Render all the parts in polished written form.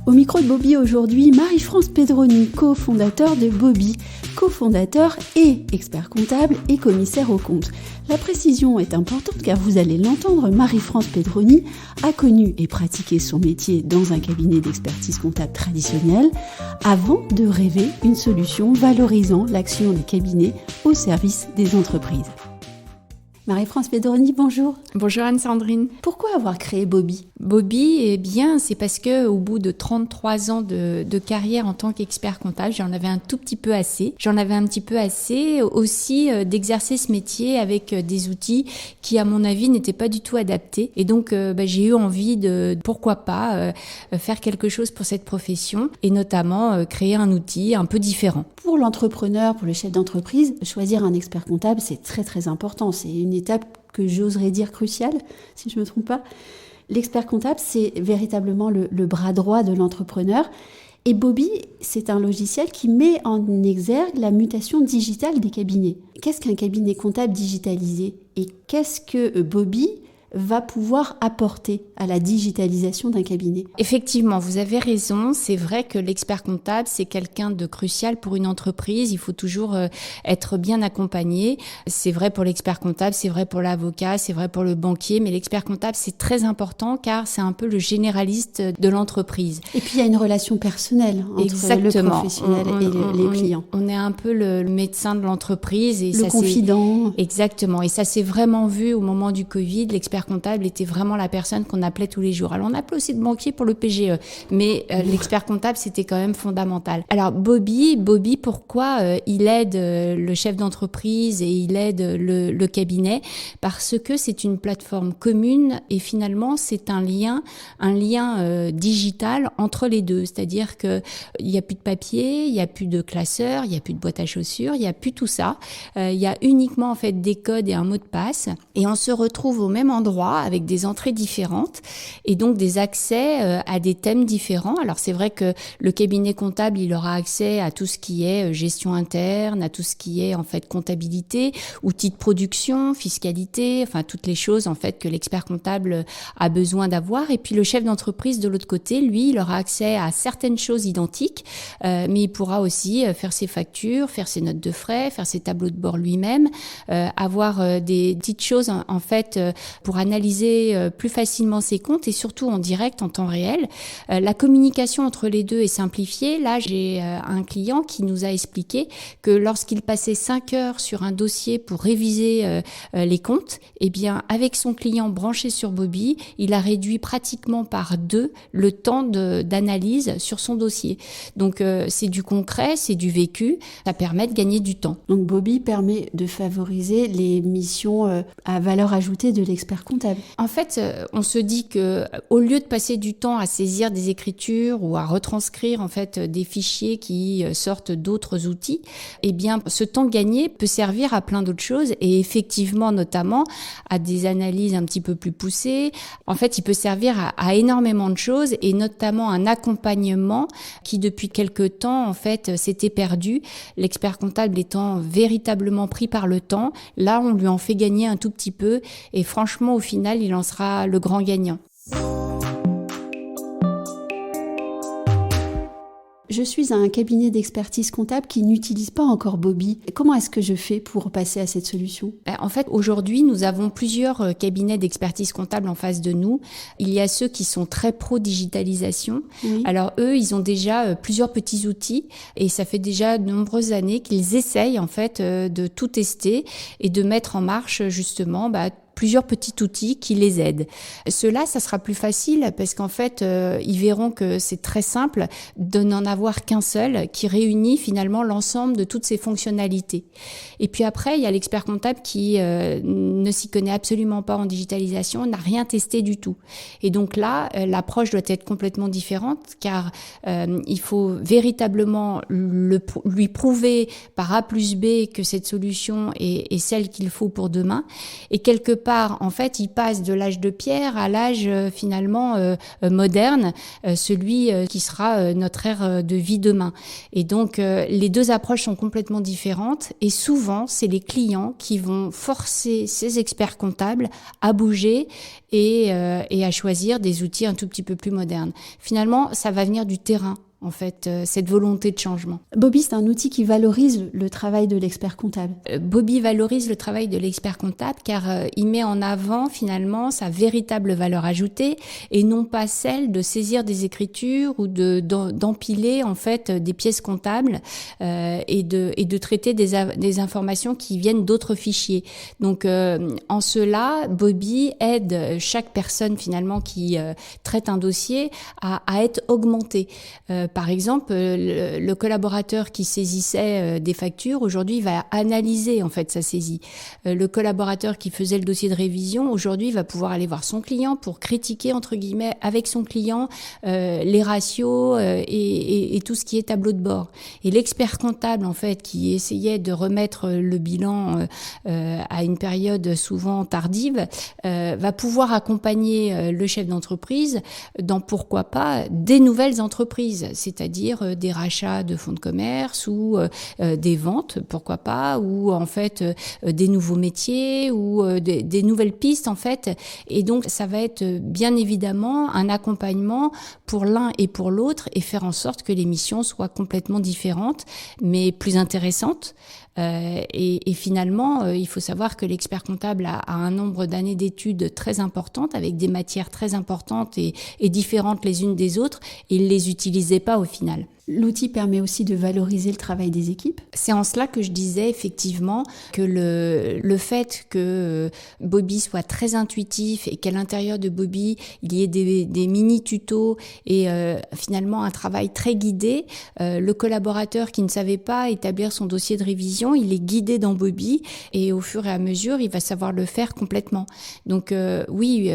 Au micro de Bobby aujourd'hui, Marie-France Pedroni, cofondateur de Bobby, cofondateur et expert comptable et commissaire aux comptes. La précision est importante car vous allez l'entendre, Marie-France Pedroni a connu et pratiqué son métier dans un cabinet d'expertise comptable traditionnel avant de rêver une solution valorisant l'action des cabinets au service des entreprises. Marie-France Pedroni, bonjour. Bonjour Anne-Sandrine. Pourquoi avoir créé Bobby ? Bobby, eh bien, c'est parce que au bout de 33 ans de carrière en tant qu'expert comptable, j'en avais un tout petit peu assez. J'en avais un petit peu assez aussi d'exercer ce métier avec des outils qui, à mon avis, n'étaient pas du tout adaptés. Et donc, j'ai eu envie de, pourquoi pas, faire quelque chose pour cette profession et notamment créer un outil un peu différent. Pour l'entrepreneur, pour le chef d'entreprise, choisir un expert comptable, c'est très très important. C'est une étape que j'oserais dire cruciale, si je ne me trompe pas. L'expert comptable, c'est véritablement le bras droit de l'entrepreneur. Et Bobby, c'est un logiciel qui met en exergue la mutation digitale des cabinets. Qu'est-ce qu'un cabinet comptable digitalisé ? Et qu'est-ce que Bobby va pouvoir apporter à la digitalisation d'un cabinet ? Effectivement, vous avez raison. C'est vrai que l'expert comptable, c'est quelqu'un de crucial pour une entreprise. Il faut toujours être bien accompagné. C'est vrai pour l'expert comptable, c'est vrai pour l'avocat, c'est vrai pour le banquier. Mais l'expert comptable, c'est très important car c'est un peu le généraliste de l'entreprise. Et puis, il y a une relation personnelle entre Exactement. le professionnel et les clients. On est un peu le médecin de l'entreprise. Et le ça, confident. Exactement. Et ça s'est vraiment vu au moment du Covid. L'expert comptable était vraiment la personne qu'on appelait tous les jours. Alors, on appelait aussi le banquier pour le PGE, mais l'expert comptable, c'était quand même fondamental. Alors, Bobby, pourquoi il aide le chef d'entreprise et il aide le cabinet ? Parce que c'est une plateforme commune et finalement, c'est un lien digital entre les deux. C'est-à-dire que il y a plus de papier, il y a plus de classeur, il y a plus de boîte à chaussures, il y a plus tout ça. Il y a uniquement en fait des codes et un mot de passe et on se retrouve au même endroit avec des entrées différentes et donc des accès à des thèmes différents. Alors c'est vrai que le cabinet comptable, il aura accès à tout ce qui est gestion interne, à tout ce qui est en fait comptabilité, outils de production, fiscalité, enfin toutes les choses en fait que l'expert comptable a besoin d'avoir. Et puis le chef d'entreprise de l'autre côté, lui, il aura accès à certaines choses identiques, mais il pourra aussi faire ses factures, faire ses notes de frais, faire ses tableaux de bord lui-même, avoir des petites choses en fait pour analyser plus facilement ses comptes et surtout en direct, en temps réel. La communication entre les deux est simplifiée. Là, j'ai un client qui nous a expliqué que lorsqu'il passait 5 heures sur un dossier pour réviser les comptes, eh bien, avec son client branché sur Bobby, il a réduit pratiquement par 2 le temps d'analyse sur son dossier. Donc, c'est du concret, c'est du vécu. Ça permet de gagner du temps. Donc, Bobby permet de favoriser les missions à valeur ajoutée de l'expert comptable. En fait, on se dit que au lieu de passer du temps à saisir des écritures ou à retranscrire en fait des fichiers qui sortent d'autres outils, eh bien ce temps gagné peut servir à plein d'autres choses et effectivement notamment à des analyses un petit peu plus poussées. En fait, il peut servir à énormément de choses et notamment un accompagnement qui depuis quelque temps en fait s'était perdu. L'expert comptable étant véritablement pris par le temps, là on lui en fait gagner un tout petit peu et franchement au final il en sera le grand gagnant. Je suis à un cabinet d'expertise comptable qui n'utilise pas encore Bobby. Comment est-ce que je fais pour passer à cette solution ? En fait, aujourd'hui, nous avons plusieurs cabinets d'expertise comptable en face de nous. Il y a ceux qui sont très pro-digitalisation. Oui. Alors eux, ils ont déjà plusieurs petits outils et ça fait déjà de nombreuses années qu'ils essayent en fait de tout tester et de mettre en marche justement plusieurs petits outils qui les aident. Ceux-là, ça sera plus facile parce qu'en fait, ils verront que c'est très simple de n'en avoir qu'un seul qui réunit finalement l'ensemble de toutes ces fonctionnalités. Et puis après, il y a l'expert comptable qui ne s'y connaît absolument pas en digitalisation, n'a rien testé du tout. Et donc là, l'approche doit être complètement différente car il faut véritablement lui prouver par A plus B que cette solution est celle qu'il faut pour demain. Et quelque part, en fait, il passe de l'âge de pierre à l'âge finalement moderne, celui qui sera notre ère de vie demain. Et donc, les deux approches sont complètement différentes et souvent, c'est les clients qui vont forcer ces experts comptables à bouger et à choisir des outils un tout petit peu plus modernes. Finalement, ça va venir du terrain. En fait, cette volonté de changement. Bobby, c'est un outil qui valorise le travail de l'expert comptable. Bobby valorise le travail de l'expert comptable car il met en avant finalement sa véritable valeur ajoutée et non pas celle de saisir des écritures ou d'empiler en fait des pièces comptables et de traiter des informations qui viennent d'autres fichiers. Donc en cela, Bobby aide chaque personne finalement qui traite un dossier à être augmentée. Par exemple, le collaborateur qui saisissait des factures, aujourd'hui, va analyser en fait sa saisie. Le collaborateur qui faisait le dossier de révision, aujourd'hui, va pouvoir aller voir son client pour critiquer, entre guillemets, avec son client, les ratios et tout ce qui est tableau de bord. Et l'expert comptable, en fait, qui essayait de remettre le bilan à une période souvent tardive, va pouvoir accompagner le chef d'entreprise dans, pourquoi pas, des nouvelles entreprises, c'est-à-dire des rachats de fonds de commerce ou des ventes, pourquoi pas, ou en fait des nouveaux métiers ou des nouvelles pistes en fait. Et donc ça va être bien évidemment un accompagnement pour l'un et pour l'autre et faire en sorte que les missions soient complètement différentes mais plus intéressantes. Et finalement, il faut savoir que l'expert comptable a un nombre d'années d'études très importantes, avec des matières très importantes et différentes les unes des autres, et il ne les utilisait pas au final. L'outil permet aussi de valoriser le travail des équipes. C'est en cela que je disais effectivement que le fait que Bobby soit très intuitif et qu'à l'intérieur de Bobby, il y ait des mini-tutos et finalement un travail très guidé, le collaborateur qui ne savait pas établir son dossier de révision, il est guidé dans Bobby et au fur et à mesure, il va savoir le faire complètement. Donc oui,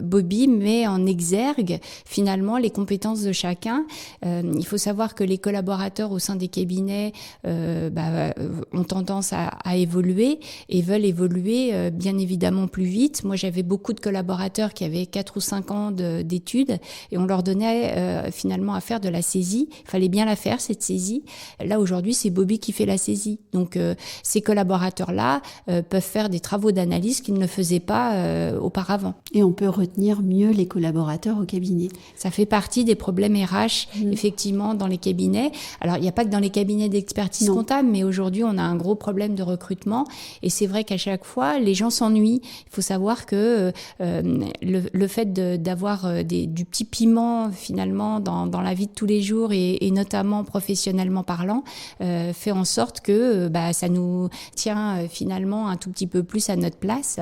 Bobby met en exergue finalement les compétences de chacun. Il faut savoir que les collaborateurs au sein des cabinets ont tendance à évoluer et veulent évoluer bien évidemment plus vite. Moi, j'avais beaucoup de collaborateurs qui avaient 4 ou 5 ans d'études et on leur donnait finalement à faire de la saisie. Il fallait bien la faire, cette saisie. Là, aujourd'hui, c'est Bobby qui fait la saisie. Donc, ces collaborateurs-là peuvent faire des travaux d'analyse qu'ils ne faisaient pas auparavant. Et on peut retenir mieux les collaborateurs au cabinet. Ça fait partie des problèmes RH, effectivement, dans les cabinets. Alors, il n'y a pas que dans les cabinets d'expertise comptable, mais aujourd'hui, on a un gros problème de recrutement. Et c'est vrai qu'à chaque fois, les gens s'ennuient. Il faut savoir que le fait d'avoir du petit piment, finalement, dans la vie de tous les jours et notamment professionnellement parlant, fait en sorte que ça nous tient finalement un tout petit peu plus à notre place.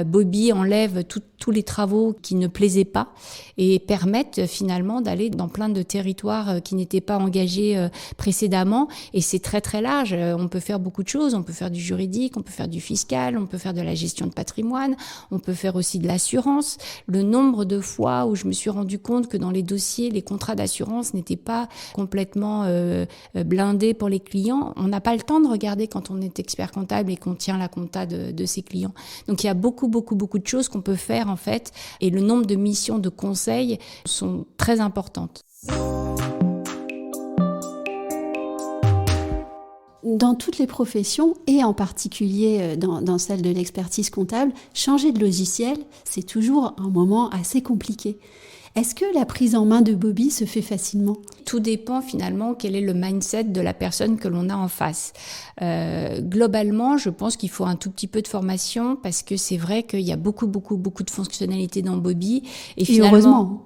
Bobby enlève tous les travaux qui ne plaisaient pas et permettent finalement d'aller dans plein de territoires qui n'étaient pas engagés précédemment. Et c'est très très large. On peut faire beaucoup de choses. On peut faire du juridique, on peut faire du fiscal, on peut faire de la gestion de patrimoine, on peut faire aussi de l'assurance. Le nombre de fois où je me suis rendu compte que dans les dossiers, les contrats d'assurance n'étaient pas complètement blindés pour les clients. On n'a pas le temps de regarder quand on est expert comptable et qu'on tient la compta de ses clients. Donc il y a beaucoup de choses qu'on peut faire en fait, et le nombre de missions de conseil sont très importantes. Dans toutes les professions, et en particulier dans celle de l'expertise comptable, changer de logiciel, c'est toujours un moment assez compliqué. Est-ce que la prise en main de Bobby se fait facilement ? Tout dépend finalement quel est le mindset de la personne que l'on a en face. Globalement, je pense qu'il faut un tout petit peu de formation parce que c'est vrai qu'il y a beaucoup de fonctionnalités dans Bobby. Et finalement,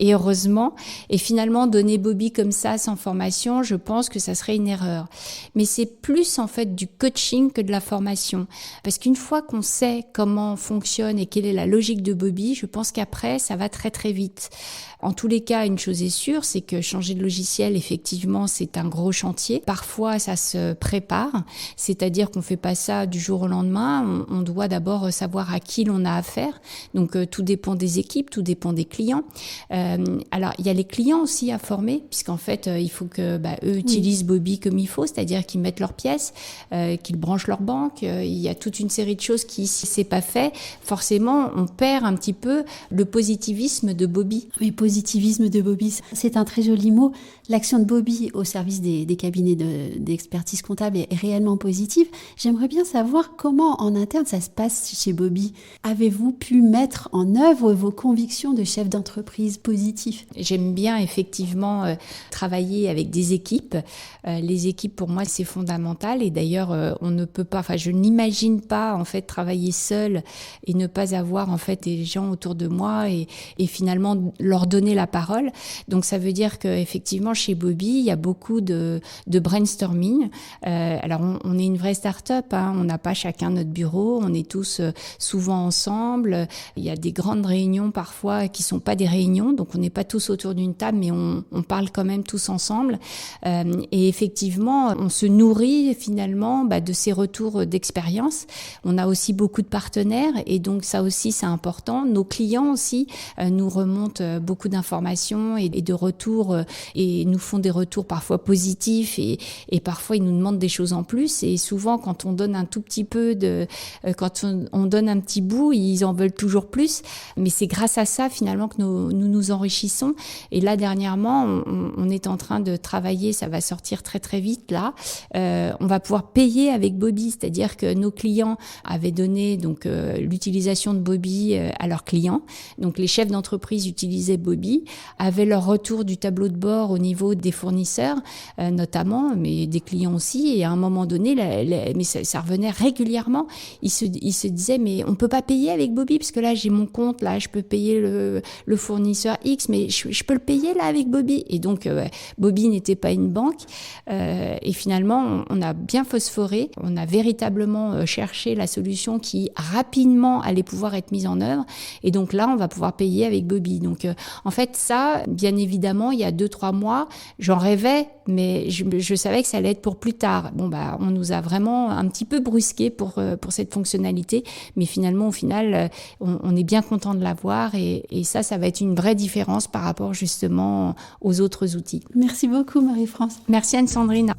heureusement. Et finalement, donner Bobby comme ça, sans formation, je pense que ça serait une erreur. Mais c'est plus en fait du coaching que de la formation. Parce qu'une fois qu'on sait comment fonctionne et quelle est la logique de Bobby, je pense qu'après, ça va très très vite. En tous les cas, une chose est sûre, c'est que changer de logiciel, effectivement, c'est un gros chantier. Parfois, ça se prépare, c'est-à-dire qu'on fait pas ça du jour au lendemain. On doit d'abord savoir à qui l'on a affaire. Donc, tout dépend des équipes, tout dépend des clients. Alors, il y a les clients aussi à former, puisqu'en fait, il faut que eux utilisent Bobby comme il faut, c'est-à-dire qu'ils mettent leurs pièces, qu'ils branchent leur banque. Il y a toute une série de choses qui, si c'est pas fait, forcément, on perd un petit peu le positivisme de Bobby. Oui, positivisme de Bobby, c'est un très joli mot. L'action de Bobby au service des cabinets d'expertise comptable est réellement positive. J'aimerais bien savoir comment en interne ça se passe chez Bobby. Avez-vous pu mettre en œuvre vos convictions de chef d'entreprise positif? J'aime bien effectivement travailler avec des équipes. Les équipes pour moi c'est fondamental et d'ailleurs on ne peut pas, enfin je n'imagine pas en fait travailler seul et ne pas avoir en fait des gens autour de moi et finalement leur donner la parole. Donc ça veut dire que effectivement chez Bobby il y a beaucoup de brainstorming. Alors on est une vraie start-up, hein, on n'a pas chacun notre bureau, on est tous souvent ensemble. Il y a des grandes réunions parfois qui sont pas des réunions, donc on n'est pas tous autour d'une table, mais on parle quand même tous ensemble. Et effectivement, on se nourrit finalement de ces retours d'expérience. On a aussi beaucoup de partenaires et donc ça aussi c'est important. Nos clients aussi nous remontent beaucoup d'informations et de retours et nous font des retours parfois positifs et parfois ils nous demandent des choses en plus. Et souvent quand on donne un tout petit peu quand on donne un petit bout, ils en veulent toujours plus. Mais c'est grâce à ça finalement que nous enrichissons. Et là dernièrement, on est en train de travailler, ça va sortir très très vite là. On va pouvoir payer avec Bobby, c'est-à-dire que nos clients avaient donné donc l'utilisation de Bobby à leurs clients. Donc les chefs d'entreprise utilisaient Bobby, avaient leur retour du tableau de bord au niveau des fournisseurs notamment, mais des clients aussi. Et à un moment donné, mais ça revenait régulièrement. Ils se disaient mais on peut pas payer avec Bobby parce que là j'ai mon compte, là je peux payer le fournisseur X, mais je peux le payer là avec Bobby. Et donc Bobby n'était pas une banque et finalement on a bien phosphoré, on a véritablement cherché la solution qui rapidement allait pouvoir être mise en œuvre et donc là on va pouvoir payer avec Bobby. Donc en fait ça, bien évidemment il y a 2-3 mois j'en rêvais, mais je savais que ça allait être pour plus tard. On nous a vraiment un petit peu brusqué pour cette fonctionnalité, mais finalement au final on est bien content de l'avoir et ça va être une vraie différence par rapport justement aux autres outils. Merci beaucoup Marie-France. Merci Anne-Sandrine.